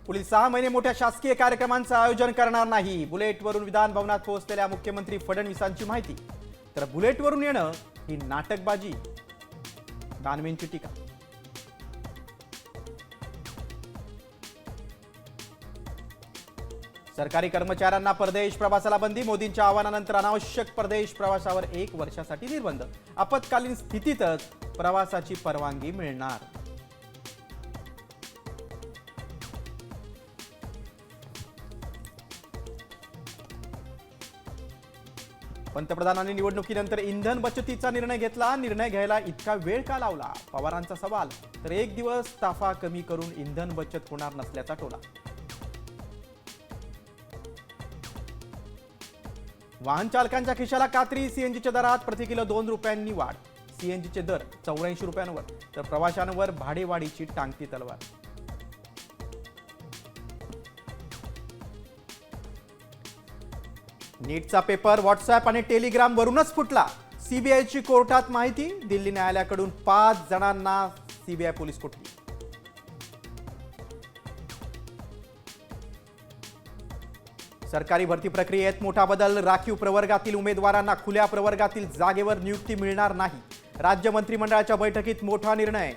पुढील 6 महिने मोठ्या शासकीय कार्यक्रमांचं आयोजन करणार नाही. बुलेटवरून विधान भवनात पोहोचलेल्या मुख्यमंत्री फडणवीसांची माहिती. तर बुलेटवरून येणं ही नाटकबाजी, दानवेंची टीका. सरकारी कर्मचाऱ्यांना परदेश प्रवासाला बंदी. मोदींच्या आवाहनानंतर अनावश्यक परदेश प्रवासावर 1 वर्षासाठी निर्बंध. आपत्कालीन स्थितीतच प्रवासाची परवानगी मिळणार. पंतप्रधानांनी निवडणुकीनंतर इंधन बचतीचा निर्णय घेतला. निर्णय घ्यायला इतका वेळ का लावला, पवारांचा सवाल. तर 1 दिवस ताफा कमी करून इंधन बचत होणार नसल्याचा टोला. वाहन चालकांच्या खिशाला कात्री. सीएनजीच्या दरात प्रति किलो 2 रुपयांनी वाढ. सीएनजीचे दर 84 रुपयांवर, तर प्रवाशांवर भाडेवाढीची टांगती तलवार. नीटचा पेपर व्हॉट्सअप आणि टेलिग्राम वरूनच फुटला. सीबीआयची कोर्टात माहिती. दिल्ली न्यायालयाकडून 5 जणांना सीबीआय पोलीस कोठडी. सरकारी भरती प्रक्रियेत मोठा बदल. राखीव प्रवर्गातील उमेदवारांना खुल्या प्रवर्गातील जागेवर नियुक्ती मिळणार नाही. राज्य मंत्रिमंडळाच्या बैठकीत मोठा निर्णय.